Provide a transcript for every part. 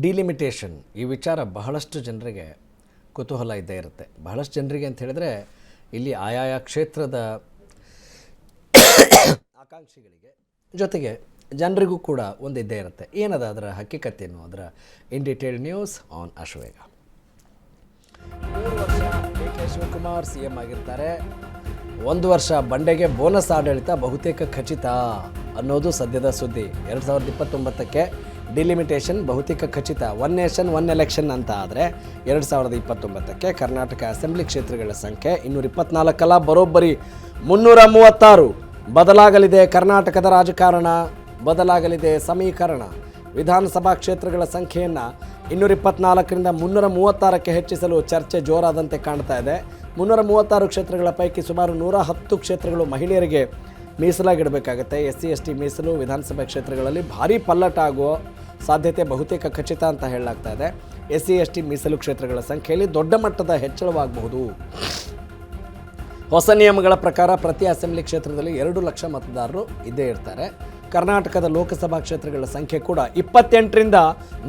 Delimitation ಈ ವಿಚಾರ ಬಹಳಷ್ಟು ಜನರಿಗೆ ಕುತೂಹಲ ಇದ್ದೇ ಇರುತ್ತೆ. ಬಹಳಷ್ಟು ಜನರಿಗೆ ಅಂತ ಹೇಳಿದ್ರೆ ಇಲ್ಲಿ ಆಯಾಯ ಕ್ಷೇತ್ರದ ಆಕಾಂಕ್ಷಿಗಳಿಗೆ ಜೊತೆಗೆ ಜನರಿಗೂ ಕೂಡ ಒಂದು ಇದ್ದೇ ಇರುತ್ತೆ. ಏನದ ಅದರ ಹಕ್ಕಿಕತ್ತೇನು, ಅದರ in detail news on Ashwavega. 3 ವರ್ಷ DK ಶಿವಕುಮಾರ್ CM ಆಗಿರ್ತಾರೆ. 1 ವರ್ಷ ಬಂಡೆಗೆ ಬೋನಸ್ ಆಡಳಿತ ಬಹುತೇಕ ಖಚಿತ ಅನ್ನೋದು ಸದ್ಯದ ಸುದ್ದಿ. 2029ಕ್ಕೆ ಡಿಲಿಮಿಟೇಷನ್ ಬಹುತೇಕ ಖಚಿತ. 1 ನೇಷನ್ 1 ಎಲೆಕ್ಷನ್ ಅಂತ ಆದರೆ 2029ಕ್ಕೆ ಕರ್ನಾಟಕ ಅಸೆಂಬ್ಲಿ ಕ್ಷೇತ್ರಗಳ ಸಂಖ್ಯೆ 224 ಅಲ್ಲ, ಬರೋಬ್ಬರಿ 336. ಬದಲಾಗಲಿದೆ ಕರ್ನಾಟಕದ ರಾಜಕಾರಣ, ಬದಲಾಗಲಿದೆ ಸಮೀಕರಣ. ವಿಧಾನಸಭಾ ಕ್ಷೇತ್ರಗಳ ಸಂಖ್ಯೆಯನ್ನು 224ರಿಂದ 336ಕ್ಕೆ ಹೆಚ್ಚಿಸಲು ಚರ್ಚೆ ಜೋರಾದಂತೆ ಕಾಣ್ತಾ ಇದೆ. 336 ಕ್ಷೇತ್ರಗಳ ಪೈಕಿ ಸುಮಾರು 110 ಕ್ಷೇತ್ರಗಳು ಮಹಿಳೆಯರಿಗೆ ಮೀಸಲಾಗಿಡಬೇಕಾಗತ್ತೆ. SC ST ಮೀಸಲು ವಿಧಾನಸಭಾ ಕ್ಷೇತ್ರಗಳಲ್ಲಿ ಭಾರೀ ಪಲ್ಲಟ ಆಗುವ ಸಾಧ್ಯತೆ ಬಹುತೇಕ ಖಚಿತ ಅಂತ ಹೇಳಲಾಗ್ತಾ ಇದೆ. SC ST ಮೀಸಲು ಕ್ಷೇತ್ರಗಳ ಸಂಖ್ಯೆಯಲ್ಲಿ ದೊಡ್ಡ ಮಟ್ಟದ ಹೆಚ್ಚಳವಾಗಬಹುದು. ಹೊಸ ನಿಯಮಗಳ ಪ್ರಕಾರ ಪ್ರತಿ ಅಸೆಂಬ್ಲಿ ಕ್ಷೇತ್ರದಲ್ಲಿ 2 ಲಕ್ಷ ಮತದಾರರು ಇದ್ದೇ ಇರ್ತಾರೆ. ಕರ್ನಾಟಕದ ಲೋಕಸಭಾ ಕ್ಷೇತ್ರಗಳ ಸಂಖ್ಯೆ ಕೂಡ 28ರಿಂದ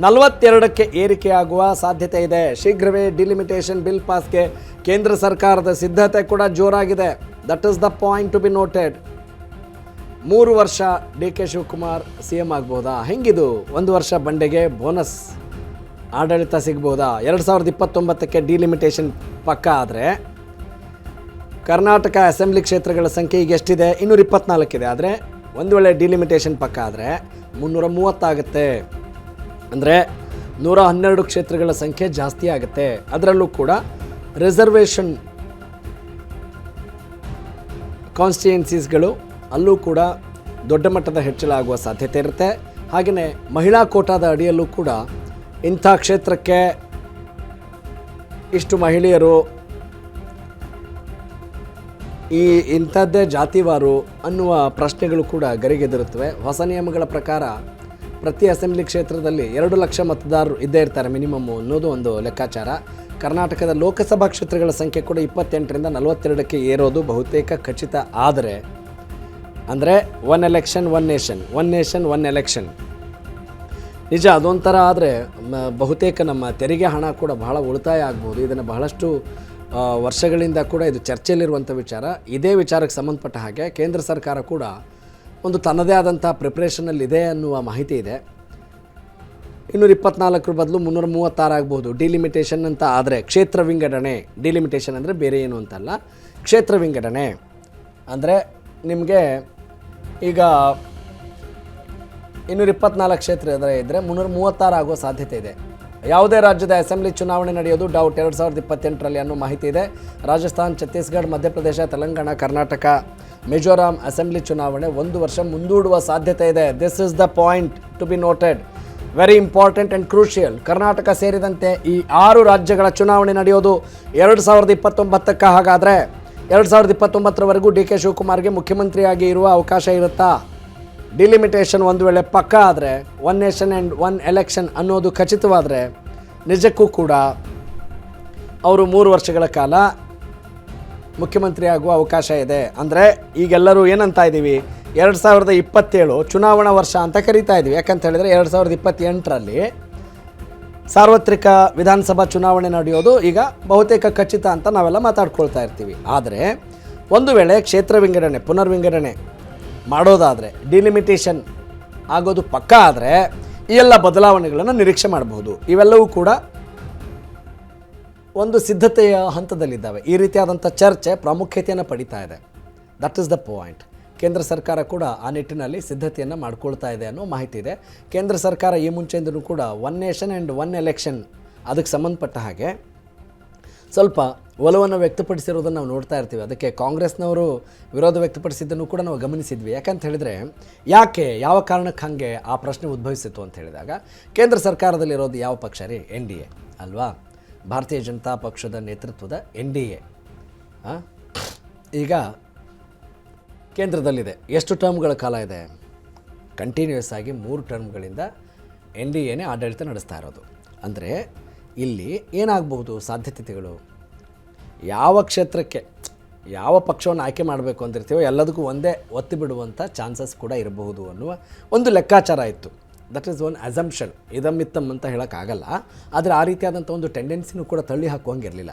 42ಕ್ಕೆ ಏರಿಕೆಯಾಗುವ ಸಾಧ್ಯತೆ ಇದೆ. ಶೀಘ್ರವೇ ಡಿಲಿಮಿಟೇಷನ್ ಬಿಲ್ ಪಾಸ್ಗೆ ಕೇಂದ್ರ ಸರ್ಕಾರದ ಸಿದ್ಧತೆ ಕೂಡ ಜೋರಾಗಿದೆ. That is the point to be noted. 3 ವರ್ಷ DK ಶಿವಕುಮಾರ್ CM ಆಗ್ಬೋದಾ? ಹೆಂಗಿದು? 1 ವರ್ಷ ಬಂಡೆಗೆ ಬೋನಸ್ ಆಡಳಿತ ಸಿಗ್ಬೋದಾ? 2029ಕ್ಕೆ ಡಿಲಿಮಿಟೇಷನ್ ಪಕ್ಕ ಆದರೆ ಕರ್ನಾಟಕ ಅಸೆಂಬ್ಲಿ ಕ್ಷೇತ್ರಗಳ ಸಂಖ್ಯೆ ಈಗ ಎಷ್ಟಿದೆ? 224 ಇದೆ. ಆದರೆ ಒಂದು ವೇಳೆ ಡಿಲಿಮಿಟೇಷನ್ ಪಕ್ಕ ಆದರೆ 330 ಆಗುತ್ತೆ. ಅಂದರೆ 112 ಕ್ಷೇತ್ರಗಳ ಸಂಖ್ಯೆ ಜಾಸ್ತಿ ಆಗುತ್ತೆ. ಅದರಲ್ಲೂ ಕೂಡ ರಿಸರ್ವೇಷನ್ ಕಾನ್ಸ್ಟಿಟ್ಯೂನ್ಸೀಸ್ಗಳು ಅಲ್ಲೂ ಕೂಡ ದೊಡ್ಡ ಮಟ್ಟದ ಹೆಚ್ಚಳ ಆಗುವ ಸಾಧ್ಯತೆ ಇರುತ್ತೆ. ಹಾಗೆಯೇ ಮಹಿಳಾ ಕೋಟಾದ ಅಡಿಯಲ್ಲೂ ಕೂಡ ಇಂಥ ಕ್ಷೇತ್ರಕ್ಕೆ ಇಷ್ಟು ಮಹಿಳೆಯರು, ಇಂಥದ್ದೇ ಜಾತಿವಾರು ಅನ್ನುವ ಪ್ರಶ್ನೆಗಳು ಕೂಡ ಗರಿಗೆದರುತ್ತವೆ. ಹೊಸ ನಿಯಮಗಳ ಪ್ರಕಾರ ಪ್ರತಿ ಅಸೆಂಬ್ಲಿ ಕ್ಷೇತ್ರದಲ್ಲಿ 2 ಲಕ್ಷ ಮತದಾರರು ಇದ್ದೇ ಇರ್ತಾರೆ ಮಿನಿಮಮ್ ಅನ್ನೋದು ಒಂದು ಲೆಕ್ಕಾಚಾರ. ಕರ್ನಾಟಕದ ಲೋಕಸಭಾ ಕ್ಷೇತ್ರಗಳ ಸಂಖ್ಯೆ ಕೂಡ 28ರಿಂದ 42ಕ್ಕೆ ಏರೋದು ಬಹುತೇಕ ಖಚಿತ. ಅಂದರೆ 1 ಎಲೆಕ್ಷನ್ 1 ನೇಷನ್, 1 ನೇಷನ್ 1 ಎಲೆಕ್ಷನ್ ನಿಜ ಅದೊಂಥರ ಆದರೆ ಬಹುತೇಕ ನಮ್ಮ ತೆರಿಗೆ ಹಣ ಕೂಡ ಬಹಳ ಉಳಿತಾಯ ಆಗ್ಬೋದು. ಇದನ್ನು ಬಹಳಷ್ಟು ವರ್ಷಗಳಿಂದ ಕೂಡ ಇದು ಚರ್ಚೆಯಲ್ಲಿರುವಂಥ ವಿಚಾರ. ಇದೇ ವಿಚಾರಕ್ಕೆ ಸಂಬಂಧಪಟ್ಟ ಹಾಗೆ ಕೇಂದ್ರ ಸರ್ಕಾರ ಕೂಡ ಒಂದು ತನ್ನದೇ ಆದಂಥ ಪ್ರಿಪ್ರೇಷನಲ್ಲಿದೆ ಅನ್ನುವ ಮಾಹಿತಿ ಇದೆ. 224 ಬದಲು 336 ಆಗ್ಬೋದು ಡಿಲಿಮಿಟೇಷನ್ ಅಂತ ಆದರೆ. ಕ್ಷೇತ್ರ ವಿಂಗಡಣೆ, ಡಿಲಿಮಿಟೇಷನ್ ಅಂದರೆ ಬೇರೆ ಏನು ಅಂತಲ್ಲ, ಕ್ಷೇತ್ರ ವಿಂಗಡಣೆ ಅಂದರೆ ನಿಮಗೆ ಈಗ 224 ಕ್ಷೇತ್ರ ಇದ್ದರೆ 336 ಆಗುವ ಸಾಧ್ಯತೆ ಇದೆ. ಯಾವುದೇ ರಾಜ್ಯದ ಅಸೆಂಬ್ಲಿ ಚುನಾವಣೆ ನಡೆಯೋದು ಡೌಟ್ 2028ರಲ್ಲಿ ಅನ್ನೋ ಮಾಹಿತಿ ಇದೆ. ರಾಜಸ್ಥಾನ್, ಛತ್ತೀಸ್ಗಢ, ಮಧ್ಯಪ್ರದೇಶ, ತೆಲಂಗಾಣ, ಕರ್ನಾಟಕ, ಮಿಜೋರಾಂ ಅಸೆಂಬ್ಲಿ ಚುನಾವಣೆ 1 ವರ್ಷ ಮುಂದೂಡುವ ಸಾಧ್ಯತೆ ಇದೆ. This is the point to be noted, very important and crucial. Karnataka ಸೇರಿದಂತೆ ಈ 6 ರಾಜ್ಯಗಳ ಚುನಾವಣೆ ನಡೆಯೋದು 2029ಕ್ಕೆ. ಹಾಗಾದರೆ 2029ರವರೆಗೂ DK ಶಿವಕುಮಾರ್ಗೆ ಮುಖ್ಯಮಂತ್ರಿಯಾಗಿ ಇರುವ ಅವಕಾಶ ಇರುತ್ತಾ? ಡಿಲಿಮಿಟೇಷನ್ ಒಂದು ವೇಳೆ ಪಕ್ಕ ಆದರೆ 1 ನೇಷನ್ ಆ್ಯಂಡ್ 1 ಎಲೆಕ್ಷನ್ ಅನ್ನೋದು ಖಚಿತವಾದರೆ ನಿಜಕ್ಕೂ ಕೂಡ ಅವರು 3 ವರ್ಷಗಳ ಕಾಲ ಮುಖ್ಯಮಂತ್ರಿ ಆಗುವ ಅವಕಾಶ ಇದೆ. ಅಂದರೆ ಈಗೆಲ್ಲರೂ ಏನಂತ ಇದ್ದೀವಿ, 2027 ಚುನಾವಣಾ ವರ್ಷ ಅಂತ ಕರೀತಾ ಇದ್ದೀವಿ. ಯಾಕಂತ ಹೇಳಿದರೆ 2028ರಲ್ಲಿ ಸಾರ್ವತ್ರಿಕ ವಿಧಾನಸಭಾ ಚುನಾವಣೆ ನಡೆಯೋದು ಈಗ ಬಹುತೇಕ ಖಚಿತ ಅಂತ ನಾವೆಲ್ಲ ಮಾತಾಡ್ಕೊಳ್ತಾ ಇರ್ತೀವಿ. ಆದರೆ ಒಂದು ವೇಳೆ ಕ್ಷೇತ್ರ ವಿಂಗಡಣೆ, ಪುನರ್ವಿಂಗಡಣೆ ಮಾಡೋದಾದರೆ, ಡಿಲಿಮಿಟೇಷನ್ ಆಗೋದು ಪಕ್ಕ ಆದರೆ ಈ ಎಲ್ಲ ಬದಲಾವಣೆಗಳನ್ನು ನಿರೀಕ್ಷೆ ಮಾಡಬಹುದು. ಇವೆಲ್ಲವೂ ಕೂಡ ಒಂದು ಸಿದ್ಧತೆಯ ಹಂತದಲ್ಲಿದ್ದಾವೆ. ಈ ರೀತಿಯಾದಂಥ ಚರ್ಚೆ ಪ್ರಾಮುಖ್ಯತೆಯನ್ನು ಪಡಿತಾ ಇದೆ. That is the point. ಕೇಂದ್ರ ಸರ್ಕಾರ ಕೂಡ ಆ ನಿಟ್ಟಿನಲ್ಲಿ ಸಿದ್ಧತೆಯನ್ನು ಮಾಡ್ಕೊಳ್ತಾ ಇದೆ ಅನ್ನೋ ಮಾಹಿತಿ ಇದೆ. ಕೇಂದ್ರ ಸರ್ಕಾರ ಈ ಮುಂಚೆಯಿಂದಲೂ ಕೂಡ 1 ನೇಷನ್ ಆ್ಯಂಡ್ 1 ಎಲೆಕ್ಷನ್ ಅದಕ್ಕೆ ಸಂಬಂಧಪಟ್ಟ ಹಾಗೆ ಸ್ವಲ್ಪ ಒಲವನ್ನು ವ್ಯಕ್ತಪಡಿಸಿರೋದನ್ನು ನಾವು ನೋಡ್ತಾ ಇರ್ತೀವಿ. ಅದಕ್ಕೆ ಕಾಂಗ್ರೆಸ್ನವರು ವಿರೋಧ ವ್ಯಕ್ತಪಡಿಸಿದ್ದನ್ನು ಕೂಡ ನಾವು ಗಮನಿಸಿದ್ವಿ. ಯಾಕಂತ ಹೇಳಿದರೆ ಯಾವ ಕಾರಣಕ್ಕೆ ಹಾಗೆ ಆ ಪ್ರಶ್ನೆ ಉದ್ಭವಿಸಿತ್ತು ಅಂತ ಹೇಳಿದಾಗ, ಕೇಂದ್ರ ಸರ್ಕಾರದಲ್ಲಿರೋದು ಯಾವ ಪಕ್ಷ ರೀ? NDA ಅಲ್ವಾ? ಭಾರತೀಯ ಜನತಾ ಪಕ್ಷದ ನೇತೃತ್ವದ NDA ಈಗ ಕೇಂದ್ರದಲ್ಲಿದೆ. ಎಷ್ಟು ಟರ್ಮ್ಗಳ ಕಾಲ ಇದೆ? ಕಂಟಿನ್ಯೂಸ್ ಆಗಿ 3 ಟರ್ಮ್ಗಳಿಂದ NDAನೇ ಆಡಳಿತ ನಡೆಸ್ತಾ ಇರೋದು. ಅಂದರೆ ಇಲ್ಲಿ ಏನಾಗಬಹುದು ಸಾಧ್ಯತೆಗಳು? ಯಾವ ಕ್ಷೇತ್ರಕ್ಕೆ ಯಾವ ಪಕ್ಷವನ್ನು ಆಯ್ಕೆ ಮಾಡಬೇಕು ಅಂತಿರ್ತೀವೋ ಎಲ್ಲದಕ್ಕೂ ಒಂದೇ ಒತ್ತಿ ಬಿಡುವಂಥ ಚಾನ್ಸಸ್ ಕೂಡ ಇರಬಹುದು ಅನ್ನುವ ಒಂದು ಲೆಕ್ಕಾಚಾರ ಇತ್ತು. ದಟ್ ಈಸ್ ಒನ್ ಅಸಂಪ್ಷನ್, ಇದಮ್ಮಿತ್ತಮ್ ಅಂತ ಹೇಳೋಕ್ಕಾಗಲ್ಲ. ಆದರೆ ಆ ರೀತಿಯಾದಂಥ ಒಂದು ಟೆಂಡೆನ್ಸಿನೂ ಕೂಡ ತಳ್ಳಿ ಹಾಕುವಂಗಿರಲಿಲ್ಲ.